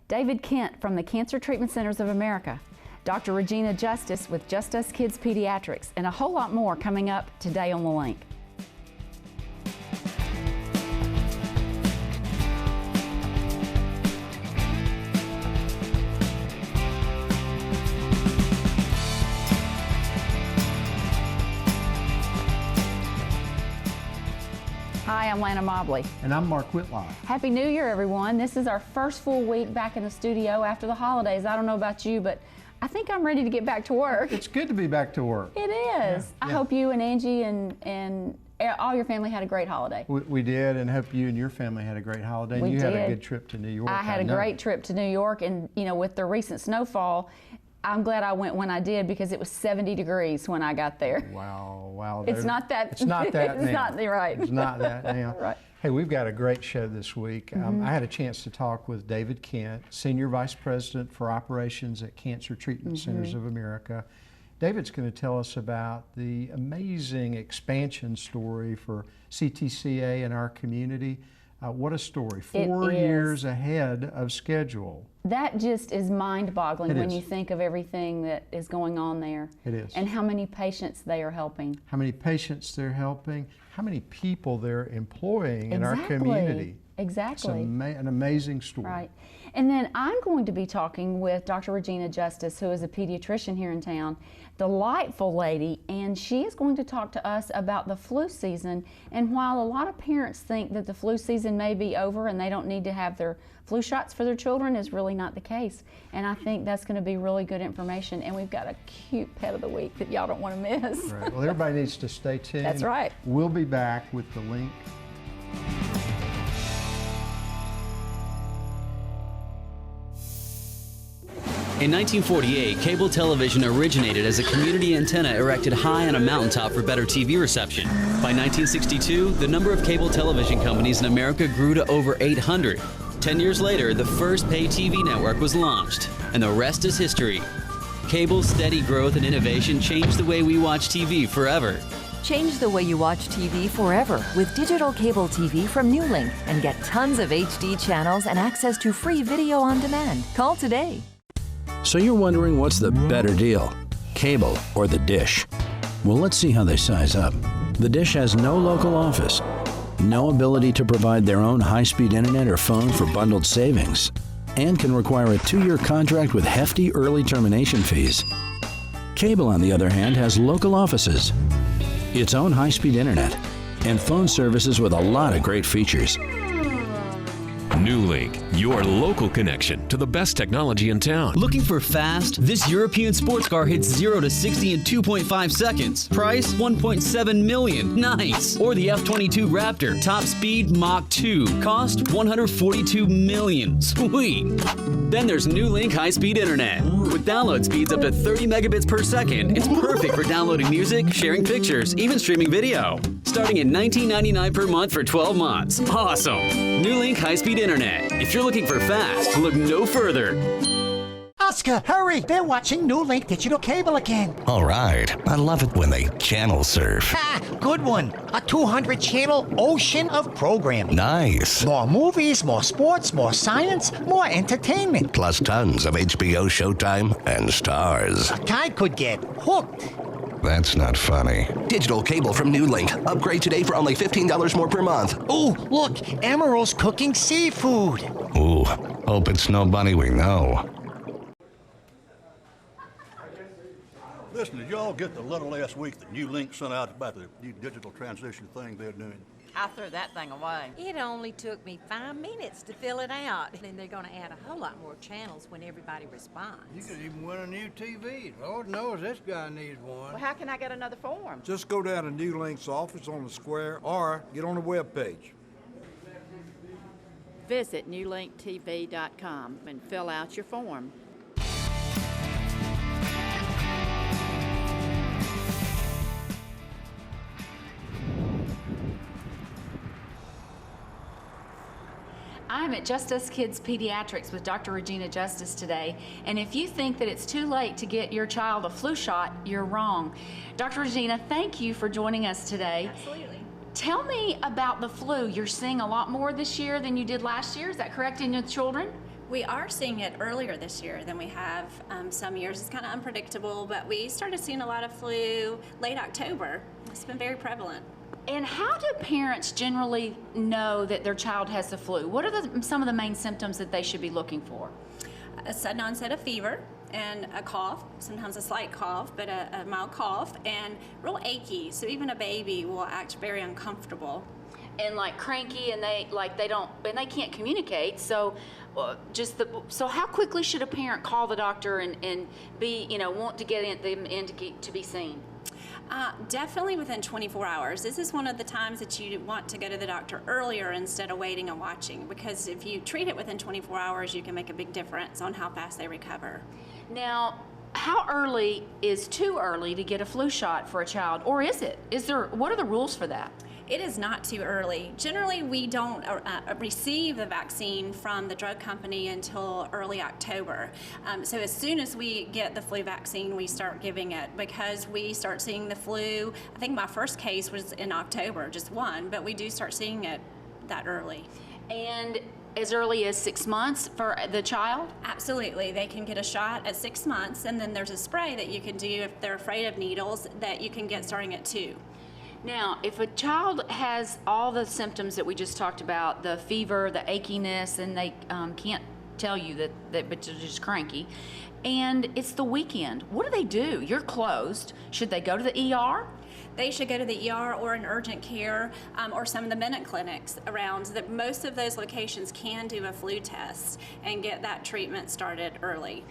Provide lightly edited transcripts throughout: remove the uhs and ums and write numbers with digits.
David Kent from the Cancer Treatment Centers of America, Dr. Regina Justice with Just Us Kids Pediatrics, and a whole lot more coming up today on The Link. Hi, I'm Lana Mobley. And I'm Mark Whitlock. Happy New Year, everyone. This is our first full week back in the studio after the holidays. I don't know about you, but I think I'm ready to get back to work. It's good to be back to work. It is. I hope you and Angie and all your family had a great holiday. We did, and hope you and your family had a great holiday. We and you did. had a good trip to New York. I had a great trip to New York, and you know, with the recent snowfall, I'm glad I went when I did because it was 70 degrees when I got there. Wow. It's not that. It's not that It's now. not right. It's not that now. Right. Hey, we've got a great show this week. I had a chance to talk with David Kent, Senior Vice President for Operations at Cancer Treatment Centers of America. David's going to tell us about the amazing expansion story for CTCA in our community. What a story. 4 years ahead of schedule. That just is mind-boggling when you think of everything that is going on there. It is. And how many patients they are helping. How many patients they're helping, how many people they're employing in our community. Exactly. It's an amazing story. Right. And then I'm going to be talking with Dr. Regina Justice, who is a pediatrician here in town, delightful lady, and she is going to talk to us about the flu season. And while a lot of parents think that the flu season may be over and they don't need to have their flu shots for their children, is really not the case. And I think that's going to be really good information. And we've got a cute pet of the week that y'all don't want to miss. Right. Well, everybody needs to stay tuned. That's right. We'll be back with The Link. In 1948, cable television originated as a community antenna erected high on a mountaintop for better TV reception. By 1962, the number of cable television companies in America grew to over 800. 10 years later, the first pay TV network was launched, and the rest is history. Cable's steady growth and innovation changed the way we watch TV forever. Change the way you watch TV forever with digital cable TV from New Link and get tons of HD channels and access to free video on demand. Call today. So you're wondering what's the better deal, cable or the dish? Well, let's see how they size up. The dish has no local office, no ability to provide their own high-speed internet or phone for bundled savings, and can require a 2-year contract with hefty early termination fees. Cable, on the other hand, has local offices, its own high-speed internet, and phone services with a lot of great features. New Link, your local connection to the best technology in town. Looking for fast? This European sports car hits 0 to 60 in 2.5 seconds. Price $1.7 million. Nice. Or the F-22 Raptor, top speed Mach 2. Cost $142 million. Sweet. Then there's New Link high-speed internet. With download speeds up to 30 megabits per second, it's perfect for downloading music, sharing pictures, even streaming video. Starting at $19.99 per month for 12 months. Awesome. New Link high-speed internet. If you're looking for fast, look no further. Oscar, hurry! They're watching New Link digital cable again. All right. I love it when they channel surf. Ha! Good one. A 200-channel ocean of programming. Nice. More movies, more sports, more science, more entertainment. Plus tons of HBO, Showtime, and Stars. A guy could get hooked. That's not funny. Digital cable from New Link. Upgrade today for only $15 more per month. Ooh, look, Emerald's cooking seafood. Ooh, hope it's nobody we know. Listen, did y'all get the letter last week that New Link sent out about the new digital transition thing they're doing? I threw that thing away. It only took me 5 minutes to fill it out. And they're going to add a whole lot more channels when everybody responds. You could even win a new TV. Lord knows this guy needs one. Well, how can I get another form? Just go down to New Link's office on the square or get on the webpage. Visit newlinktv.com and fill out your form. I'm at Just Us Kids Pediatrics with Dr. Regina Justice today, and if you think that it's too late to get your child a flu shot, you're wrong. Dr. Regina, thank you for joining us today. Absolutely. Tell me about the flu. You're seeing a lot more this year than you did last year, is that correct, in your children? We are seeing it earlier this year than we have some years. It's kind of unpredictable, but we started seeing a lot of flu late October. It's been very prevalent. And how do parents generally know that their child has the flu? What are some of the main symptoms that they should be looking for? A sudden onset of fever and a cough, sometimes a slight cough, but a mild cough, and real achy. So even a baby will act very uncomfortable. And like cranky, and they can't communicate. So, so how quickly should a parent call the doctor and be, want to get them in to be seen? Definitely within 24 hours. This is one of the times that you want to go to the doctor earlier instead of waiting and watching, because if you treat it within 24 hours, you can make a big difference on how fast they recover. Now, how early is too early to get a flu shot for a child, or is it? What are the rules for that? It is not too early. Generally, we don't receive the vaccine from the drug company until early October. So as soon as we get the flu vaccine, we start giving it, because we start seeing the flu. I think my first case was in October, just one, but we do start seeing it that early. And as early as 6 months for the child? Absolutely. They can get a shot at 6 months, and then there's a spray that you can do if they're afraid of needles that you can get starting at 2. Now, if a child has all the symptoms that we just talked about, the fever, the achiness, and they can't tell you that but they're just cranky, and it's the weekend, what do? You're closed. Should they go to the ER? They should go to the ER or an urgent care or some of the minute clinics around. Most of those locations can do a flu test and get that treatment started early.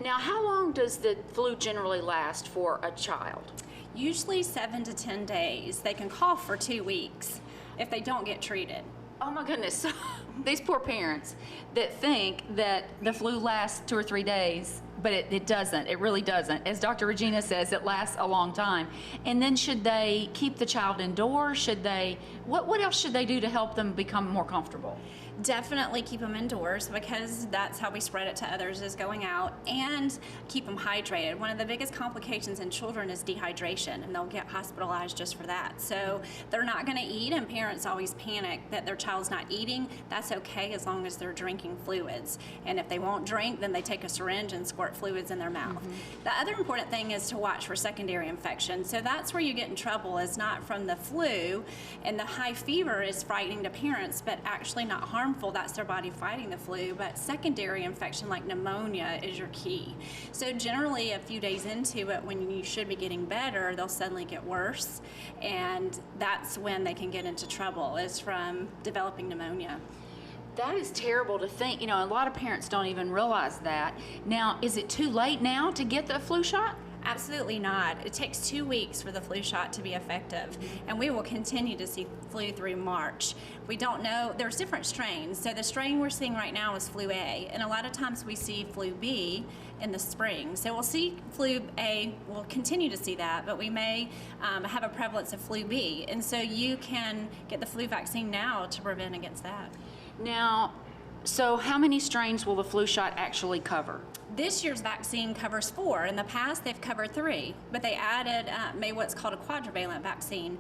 Now, how long does the flu generally last for a child? Usually 7 to 10 days. They can cough for 2 weeks if they don't get treated. Oh my goodness, these poor parents that think that the flu lasts 2 or 3 days, but it doesn't, it really doesn't. As Dr. Regina says, it lasts a long time. And then should they keep the child indoors? What else should they do to help them become more comfortable? Definitely keep them indoors, because that's how we spread it to others, is going out, and keep them hydrated. One of the biggest complications in children is dehydration, and they'll get hospitalized just for that. So they're not going to eat, and parents always panic that their child's not eating. That's okay as long as they're drinking fluids. And if they won't drink, then they take a syringe and squirt fluids in their mouth. The other important thing is to watch for secondary infection. So that's where you get in trouble, is not from the flu, and the high fever is frightening to parents, but actually not harmful. That's their body fighting the flu, but secondary infection like pneumonia is your key. So generally a few days into it, when you should be getting better, they'll suddenly get worse, and that's when they can get into trouble, is from developing pneumonia. That is terrible to think. A lot of parents don't even realize that. Now, is it too late now to get the flu shot? Absolutely not. It takes 2 weeks for the flu shot to be effective, and we will continue to see flu through March. We don't know, there's different strains. So the strain we're seeing right now is flu A, and a lot of times we see flu B in the spring. So we'll see flu A, we'll continue to see that, but we may have a prevalence of flu B. And so you can get the flu vaccine now to prevent against that. Now, so how many strains will the flu shot actually cover? This year's vaccine covers 4. In the past, they've covered 3, but they added made what's called a quadrivalent vaccine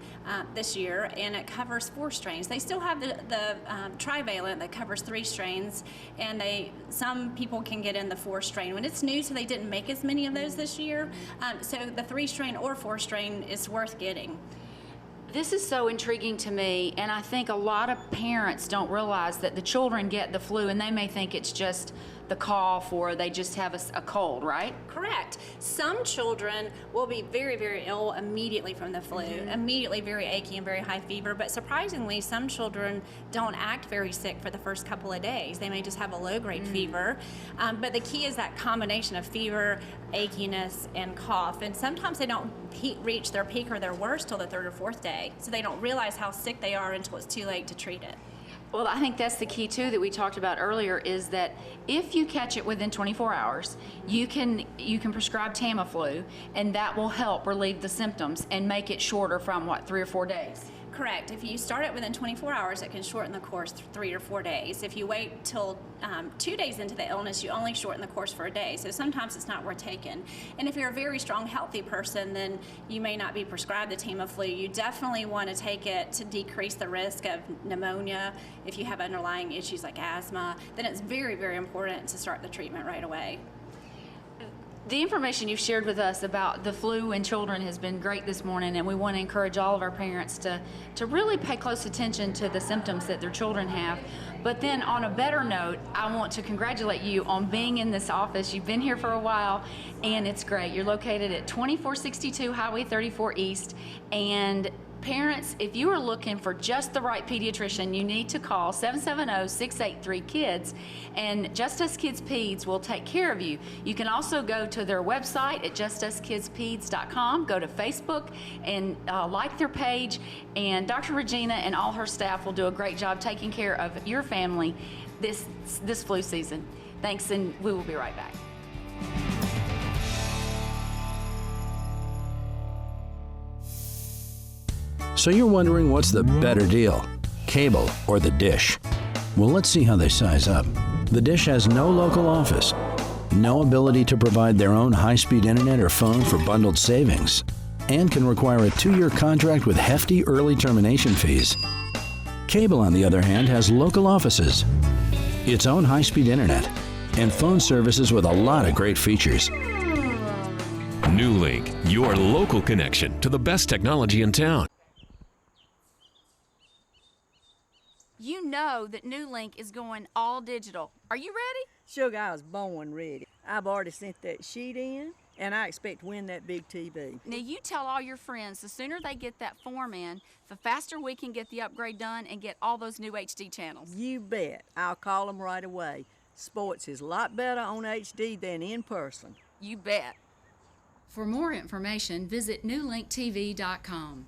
this year, and it covers 4 strains. They still have the trivalent that covers 3 strains, and some people can get in the 4 strain. When it's new, so they didn't make as many of those this year. So the 3 strain or 4 strain is worth getting. This is so intriguing to me, and I think a lot of parents don't realize that the children get the flu, and they may think it's just the cough or they just have a cold, right? Correct. Some children will be very, very ill immediately from the flu, immediately very achy and very high fever, but surprisingly, some children don't act very sick for the first couple of days. They may just have a low-grade fever, but the key is that combination of fever, achiness, and cough, and sometimes they don't reach their peak or their worst till the 3rd or 4th day, so they don't realize how sick they are until it's too late to treat it. Well, I think that's the key, too, that we talked about earlier, is that if you catch it within 24 hours, you can prescribe Tamiflu, and that will help relieve the symptoms and make it shorter from, 3 or 4 days? Correct. If you start it within 24 hours, it can shorten the course 3 or 4 days. If you wait till 2 days into the illness, you only shorten the course for a day. So sometimes it's not worth taking. And if you're a very strong, healthy person, then you may not be prescribed the Tamiflu. You definitely want to take it to decrease the risk of pneumonia. If you have underlying issues like asthma, then it's very, very important to start the treatment right away. The information you've shared with us about the flu in children has been great this morning, and we want to encourage all of our parents to really pay close attention to the symptoms that their children have. But then on a better note, I want to congratulate you on being in this office. You've been here for a while, and it's great. You're located at 2462 Highway 34 East, and parents, if you are looking for just the right pediatrician, you need to call 770-683-KIDS, and Just Us Kids Peds will take care of you. You can also go to their website at justusKidsPeds.com, go to Facebook and like their page, and Dr. Regina and all her staff will do a great job taking care of your family this flu season. Thanks, and we will be right back. So you're wondering what's the better deal, cable or the dish? Well, let's see how they size up. The dish has no local office, no ability to provide their own high-speed internet or phone for bundled savings, and can require a 2-year contract with hefty early termination fees. Cable, on the other hand, has local offices, its own high-speed internet, and phone services with a lot of great features. New Link, your local connection to the best technology in town. You know that New Link is going all digital. Are you ready? Sugar, I was born ready. I've already sent that sheet in, and I expect to win that big TV. Now you tell all your friends, the sooner they get that form in, the faster we can get the upgrade done and get all those new HD channels. You bet. I'll call them right away. Sports is a lot better on HD than in person. You bet. For more information, visit newlinktv.com.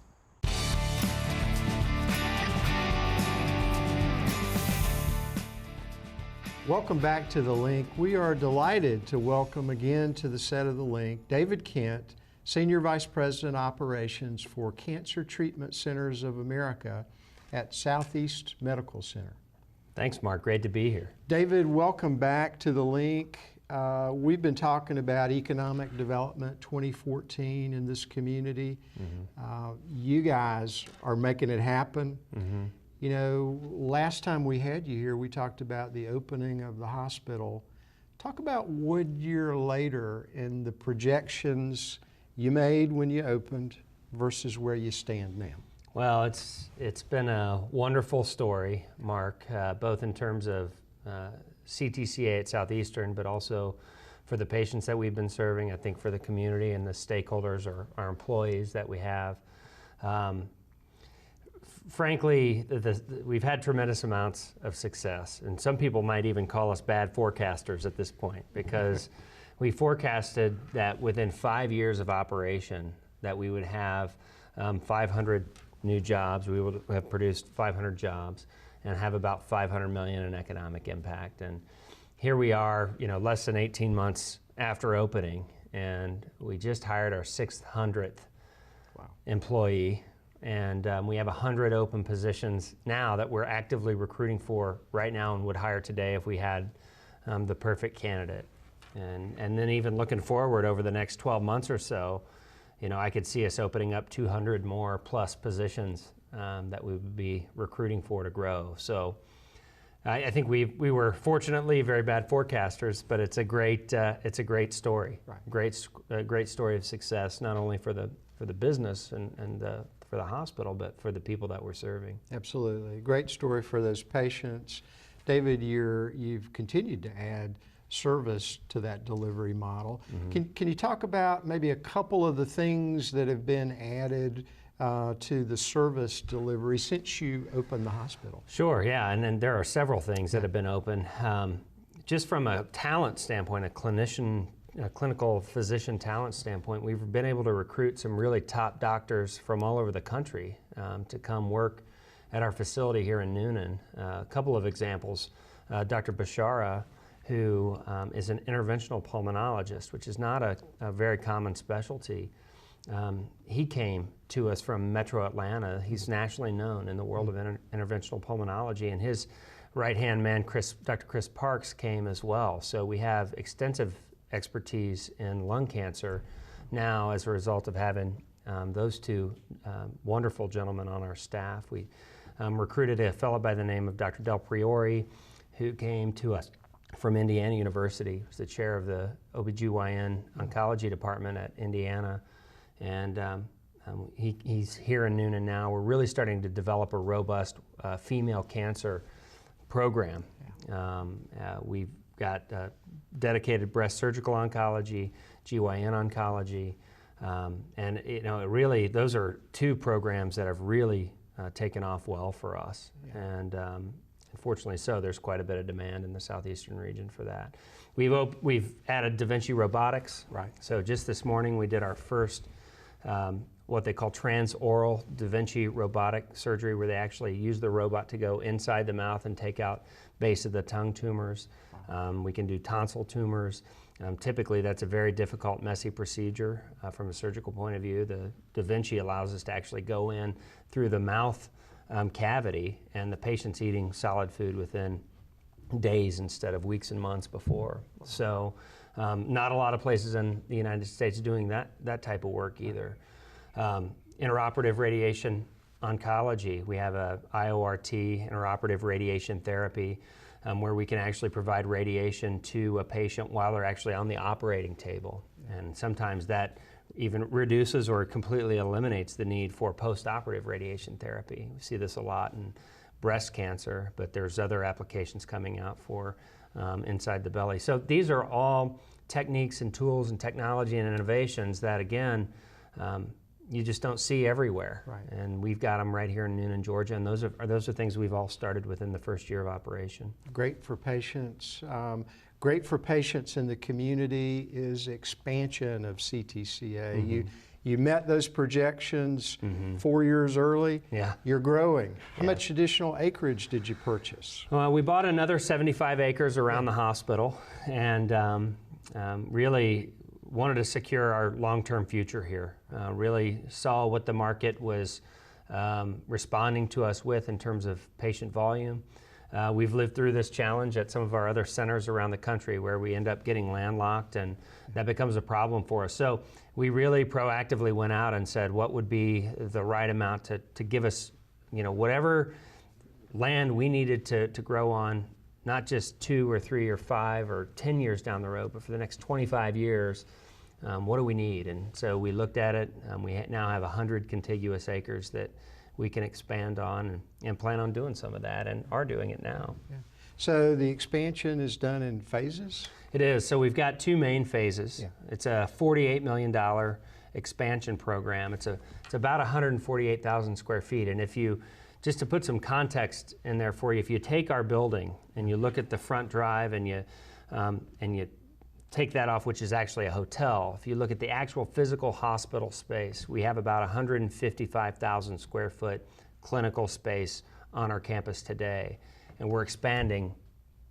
Welcome back to The Link. We are delighted to welcome again to the set of The Link David Kent, Senior Vice President Operations for Cancer Treatment Centers of America at Southeast Medical Center. Thanks, Mark. Great to be here. David, welcome back to The Link. We've been talking about Economic Development 2014 in this community. You guys are making it happen. You know, last time we had you here, we talked about the opening of the hospital. Talk about 1 year later and the projections you made when you opened versus where you stand now. Well, it's been a wonderful story, Mark, both in terms of CTCA at Southeastern, but also for the patients that we've been serving, I think for the community and the stakeholders or our employees that we have. Frankly, we've had tremendous amounts of success, and some people might even call us bad forecasters at this point, because we forecasted that within 5 years of operation that we would have 500 new jobs. We would have produced 500 jobs and have about $500 million in economic impact. And here we are, you know, less than 18 months after opening, and we just hired our 600th employee. And we have 100 open positions now that we're actively recruiting for right now and would hire today if we had the perfect candidate. And then even looking forward over the next 12 months or so, you know, I could see us opening up 200 more plus positions that we would be recruiting for to grow. So I think we were fortunately very bad forecasters, but it's a great story. Right. Great story of success, not only for the business and for the hospital, but for the people that we're serving. Absolutely. Great story for those patients. David, you've continued to add service to that delivery model. Can you talk about maybe a couple of the things that have been added to the service delivery since you opened the hospital? Sure, yeah, and then there are several things that have been open. Just from a talent standpoint, a clinical physician talent standpoint, we've been able to recruit some really top doctors from all over the country to come work at our facility here in Noonan. A couple of examples, Dr. Bashara, who is an interventional pulmonologist, which is not a very common specialty. he came to us from Metro Atlanta. He's nationally known in the world of interventional pulmonology, and his right-hand man, Dr. Chris Parks, came as well. So we have extensive expertise in lung cancer now as a result of having those two wonderful gentlemen on our staff. We recruited a fellow by the name of Dr. Del Priori, who came to us from Indiana University. He's the chair of the OBGYN oncology department at Indiana. And he's here in Newnan now. We're really starting to develop a robust female cancer program. We've got dedicated breast surgical oncology, GYN oncology, and really those are two programs that have really taken off well for us. And unfortunately so, there's quite a bit of demand in the southeastern region for that. We've added Da Vinci robotics. Right. So just this morning we did our first what they call transoral Da Vinci robotic surgery, where they actually use the robot to go inside the mouth and take out base of the tongue tumors. We can do tonsil tumors. Typically that's a very difficult, messy procedure from a surgical point of view. The Da Vinci allows us to actually go in through the mouth cavity, and the patient's eating solid food within days instead of weeks and months before. So not a lot of places in the United States doing that type of work either. Intraoperative radiation oncology, we have a IORT, intraoperative radiation therapy, where we can actually provide radiation to a patient while they're actually on the operating table. And sometimes that even reduces or completely eliminates the need for post-operative radiation therapy. We see this a lot in breast cancer, but there's other applications coming out for inside the belly. So these are all techniques and tools and technology and innovations that, again, you just don't see everywhere. Right. And we've got them right here in Newnan, Georgia, and those are things we've all started within the first year of operation. Great for patients. Great for patients in the community is expansion of CTCA. Mm-hmm. You met those projections 4 years early. Yeah. You're growing. How much additional acreage did you purchase? Well, we bought another 75 acres around the hospital, and really wanted to secure our long-term future here. Really saw what the market was responding to us with in terms of patient volume. We've lived through this challenge at some of our other centers around the country where we end up getting landlocked, and that becomes a problem for us. So we really proactively went out and said what would be the right amount to give us, whatever land we needed to grow on, not just 2 or 3 or 5 or 10 years down the road, but for the next 25 years. What do we need? And so we looked at it. We now have 100 contiguous acres that we can expand on and plan on doing some of that, and are doing it now. Yeah. So the expansion is done in phases? It is. So we've got 2 main phases. Yeah. It's a $48 million expansion program. It's about 148,000 square feet. And if you, just to put some context in there for you, if you take our building and you look at the front drive and you take that off, which is actually a hotel. If you look at the actual physical hospital space, we have about 155,000 square foot clinical space on our campus today. And we're expanding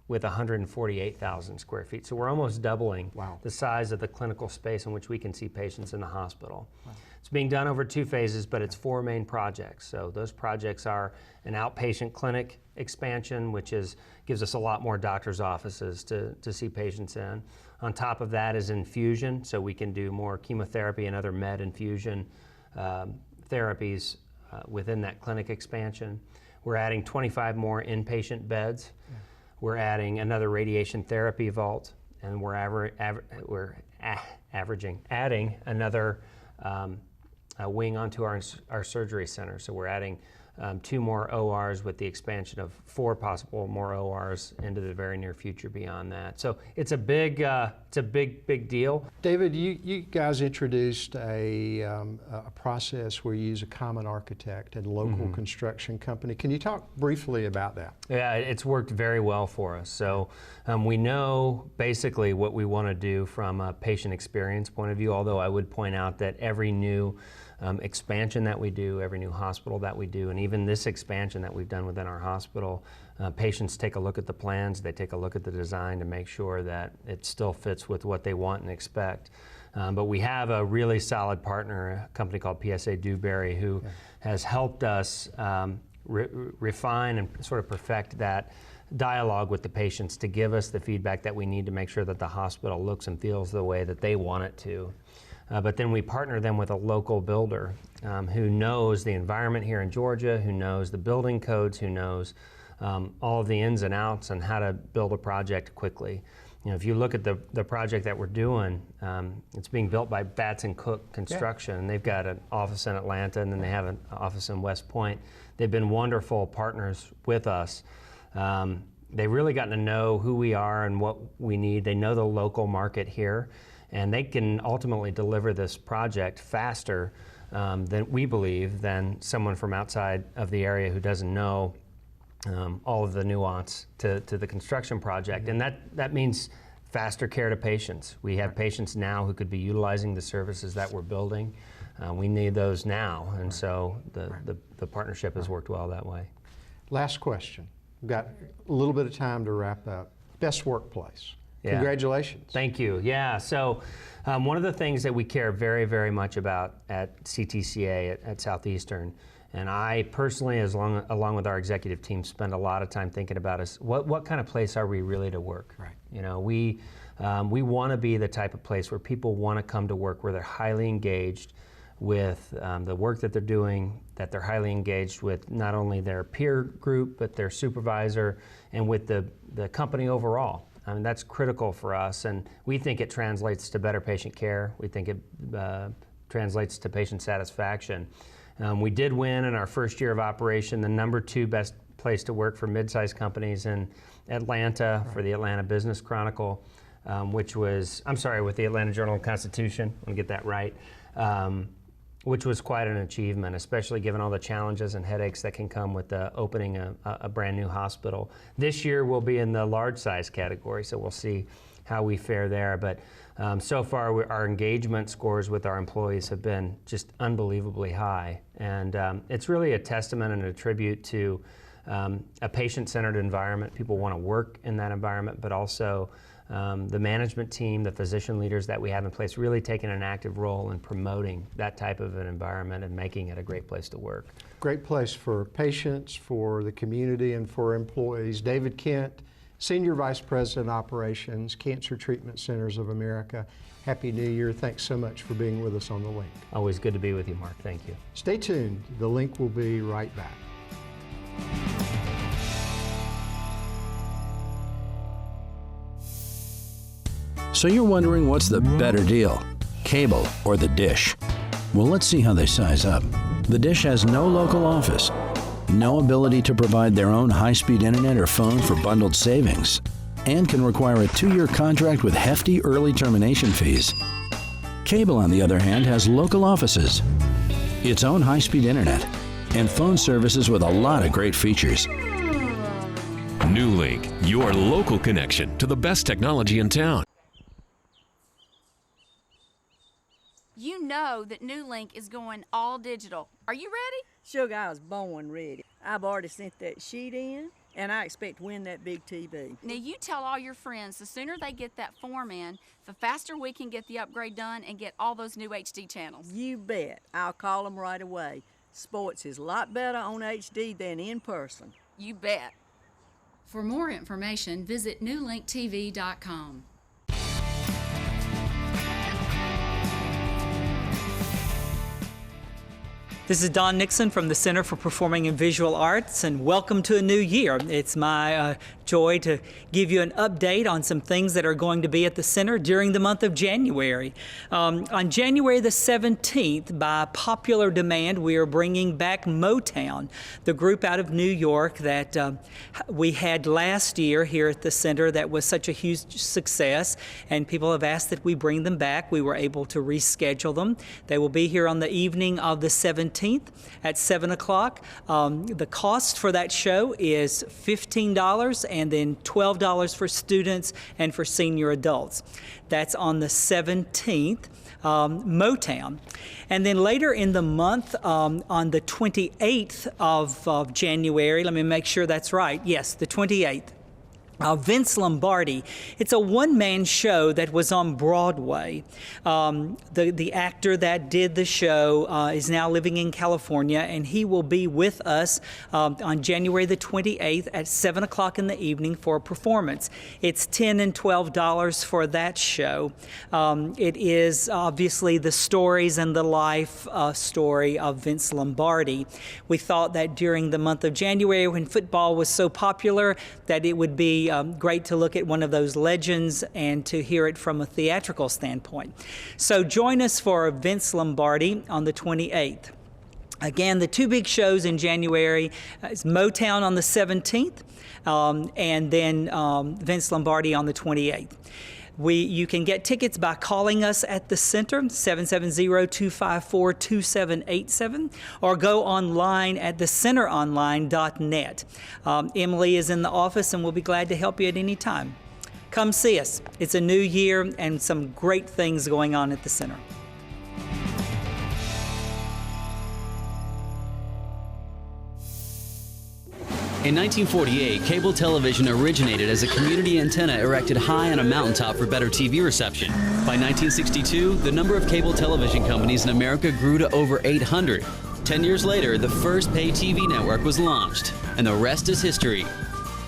with 148,000 square feet. So we're almost doubling the size of the clinical space in which we can see patients in the hospital. Wow. It's being done over 2 phases, but it's 4 main projects. So those projects are an outpatient clinic expansion, which gives us a lot more doctor's offices to see patients in. On top of that is infusion, so we can do more chemotherapy and other med infusion therapies within that clinic expansion. We're adding 25 more inpatient beds. Yeah. We're adding another radiation therapy vault, and we're adding another wing onto our surgery center. So we're adding 2 more ORs with the expansion of 4 possible more ORs into the very near future beyond that. So it's a big deal. David, you guys introduced a process where you use a common architect and local construction company. Can you talk briefly about that? Yeah, it's worked very well for us. So we know basically what we want to do from a patient experience point of view, although I would point out that every new expansion that we do, every new hospital that we do, and even this expansion that we've done within our hospital, patients take a look at the plans, they take a look at the design to make sure that it still fits with what they want and expect. But we have a really solid partner, a company called PSA Dewberry, who has helped us refine and sort of perfect that dialogue with the patients to give us the feedback that we need to make sure that the hospital looks and feels the way that they want it to. But then we partner them with a local builder who knows the environment here in Georgia, who knows the building codes, who knows all of the ins and outs and how to build a project quickly. You know, if you look at the project that we're doing, it's being built by Batts & Cook Construction, and they've got an office in Atlanta, and then they have an office in West Point. They've been wonderful partners with us. They've really gotten to know who we are and what we need. They know the local market here, and they can ultimately deliver this project faster than we believe than someone from outside of the area who doesn't know all of the nuance to the construction project. And that means faster care to patients. We have patients now who could be utilizing the services that we're building. We need those now, and so the partnership has worked well that way. Last question. We've got a little bit of time to wrap up. Best workplace. Yeah. Congratulations. Thank you. Yeah, so one of the things that we care very, very much about at CTCA at Southeastern, and I personally, along with our executive team, spend a lot of time thinking about is what kind of place are we really to work? Right. You know, we want to be the type of place where people want to come to work, where they're highly engaged with the work that they're doing, that they're highly engaged with not only their peer group, but their supervisor, and with the company overall. I mean, that's critical for us, and we think it translates to better patient care. We think it translates to patient satisfaction. We did win in our first year of operation the #2 best place to work for mid-sized companies in Atlanta for the Atlanta Business Chronicle, with the Atlanta Journal-Constitution, I want to get that right, which was quite an achievement, especially given all the challenges and headaches that can come with opening a brand new hospital. This year we'll be in the large size category, so we'll see how we fare there. But so far our engagement scores with our employees have been just unbelievably high. And it's really a testament and a tribute to a patient-centered environment. People want to work in that environment, but also the management team, the physician leaders that we have in place, really taking an active role in promoting that type of an environment and making it a great place to work. Great place for patients, for the community, and for employees. David Kent, Senior Vice President Operations, Cancer Treatment Centers of America. Happy New Year. Thanks so much for being with us on The Link. Always good to be with you, Mark. Thank you. Stay tuned. The Link will be right back. So you're wondering what's the better deal, cable or the dish? Well, let's see how they size up. The dish has no local office, no ability to provide their own high-speed internet or phone for bundled savings, and can require a 2-year contract with hefty early termination fees. Cable, on the other hand, has local offices, its own high-speed internet, and phone services with a lot of great features. New Link, your local connection to the best technology in town. You know that New Link is going all digital. Are you ready? Sugar, I was born ready. I've already sent that sheet in, and I expect to win that big TV. Now you tell all your friends the sooner they get that form in, the faster we can get the upgrade done and get all those new HD channels. You bet. I'll call them right away. Sports is a lot better on HD than in person. You bet. For more information, visit newlinktv.com. This is Don Nixon from the Center for Performing and Visual Arts, and welcome to a new year. It's my joy to give you an update on some things that are going to be at the center during the month of January. On January the 17th, by popular demand, we are bringing back Motown, the group out of New York that we had last year here at the center that was such a huge success, and people have asked that we bring them back. We were able to reschedule them. They will be here on the evening of the 17th at 7 o'clock. The cost for that show is $15, and then $12 for students and for senior adults. That's on the 17th. Motown. And then later in the month, on the 28th of January, let me make sure that's right. Yes, the 28th. Vince Lombardi. It's a one-man show that was on Broadway. The actor that did the show is now living in California, and he will be with us on January the 28th at 7 o'clock in the evening for a performance. It's $10 and $12 for that show. It is obviously the stories and the life story of Vince Lombardi. We thought that during the month of January, when football was so popular, that it would be great to look at one of those legends and to hear it from a theatrical standpoint. So join us for Vince Lombardi on the 28th. Again, the two big shows in January is Motown on the 17th and then Vince Lombardi on the 28th. You can get tickets by calling us at the center, 770-254-2787, or go online at thecenteronline.net. Emily is in the office and we'll be glad to help you at any time. Come see us. It's a new year and some great things going on at the center. In 1948, cable television originated as a community antenna erected high on a mountaintop for better TV reception. By 1962, the number of cable television companies in America grew to over 800. 10 years later, the first pay TV network was launched, and the rest is history.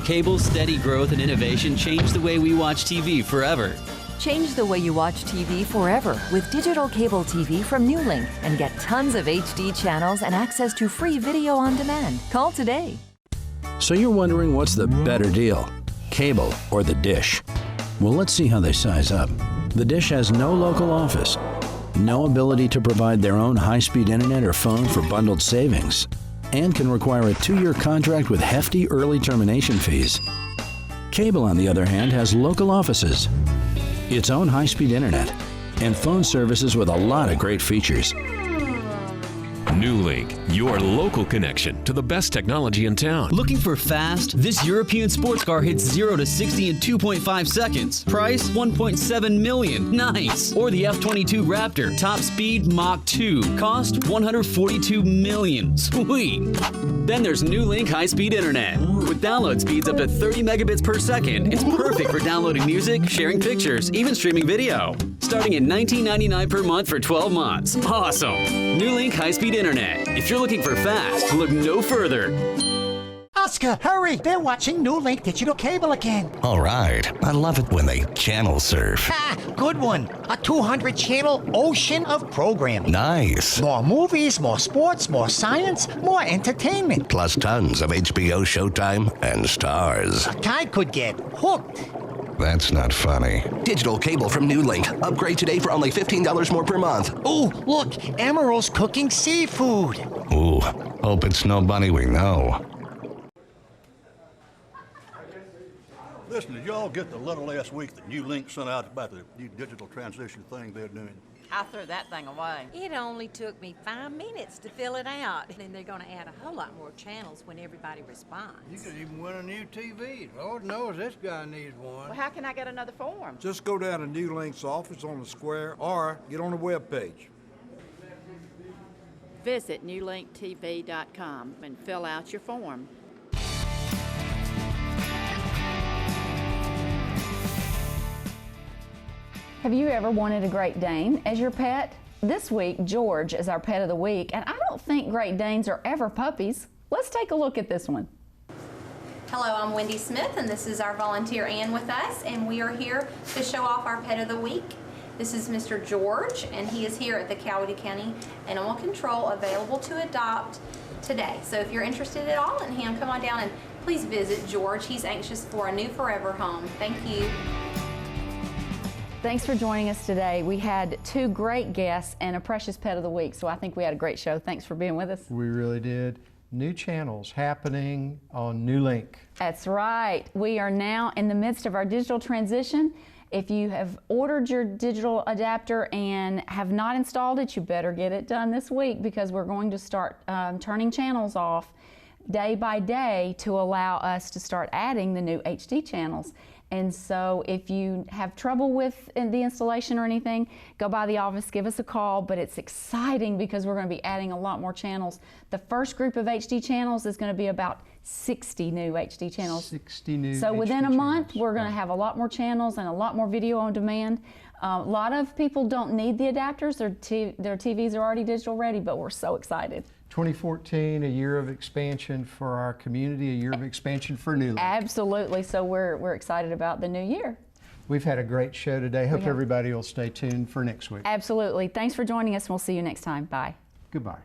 Cable's steady growth and innovation changed the way we watch TV forever. Change the way you watch TV forever with digital cable TV from New Link and get tons of HD channels and access to free video on demand. Call today. So you're wondering what's the better deal, cable or the dish? Well, let's see how they size up. The dish has no local office, no ability to provide their own high-speed internet or phone for bundled savings, and can require a 2-year contract with hefty early termination fees. Cable, on the other hand, has local offices, its own high-speed internet, and phone services with a lot of great features. New Link, your local connection to the best technology in town. Looking for fast? This European sports car hits 0 to 60 in 2.5 seconds. Price $1.7 million. Nice. Or the F-22 Raptor, top speed Mach 2. Cost $142 million. Sweet. Then there's New Link high-speed internet. With download speeds up to 30 megabits per second, it's perfect for downloading music, sharing pictures, even streaming video. Starting at $19.99 per month for 12 months. Awesome. New Link high-speed internet. If you're looking for fast, look no further. Oscar, hurry! They're watching New Link Digital Cable again. All right. I love it when they channel surf. Ah, good one. A 200-channel ocean of programming. Nice. More movies, more sports, more science, more entertainment. Plus tons of HBO, Showtime, and Stars. A guy could get hooked. That's not funny. Digital cable from New Link. Upgrade today for only $15 more per month. Oh, look, Emerald's cooking seafood. Ooh, hope it's no bunny we know. Listen, did y'all get the letter last week that New Link sent out about the new digital transition thing they're doing? I threw that thing away. It only took me 5 minutes to fill it out. And they're going to add a whole lot more channels when everybody responds. You could even win a new TV. Lord knows this guy needs one. Well, how can I get another form? Just go down to New Link's office on the square or get on the webpage. Visit newlinktv.com and fill out your form. Have you ever wanted a Great Dane as your pet? This week, George is our pet of the week, and I don't think Great Danes are ever puppies. Let's take a look at this one. Hello, I'm Wendy Smith, and this is our volunteer Ann with us, and we are here to show off our pet of the week. This is Mr. George, and he is here at the Coweta County Animal Control, available to adopt today. So if you're interested at all in him, come on down and please visit George. He's anxious for a new forever home. Thank you. Thanks for joining us today. We had two great guests and a precious pet of the week, so I think we had a great show. Thanks for being with us. We really did. New channels happening on New Link. That's right. We are now in the midst of our digital transition. If you have ordered your digital adapter and have not installed it, you better get it done this week because we're going to start turning channels off. day by day to allow us to start adding the new HD channels. And so if you have trouble with the installation or anything, go by the office, give us a call. But it's exciting because we're going to be adding a lot more channels. The first group of HD channels is going to be about 60 new HD channels. 60 new So HD within a month, channels. we're going to have a lot more channels and a lot more video on demand. A lot of people don't need the adapters. Their TVs are already digital ready, but we're so excited. 2014, a year of expansion for our community, a year of expansion for New Link. Absolutely. So we're excited about the new year. We've had a great show today. Hope everybody will stay tuned for next week. Absolutely. Thanks for joining us, and we'll see you next time. Bye. Goodbye.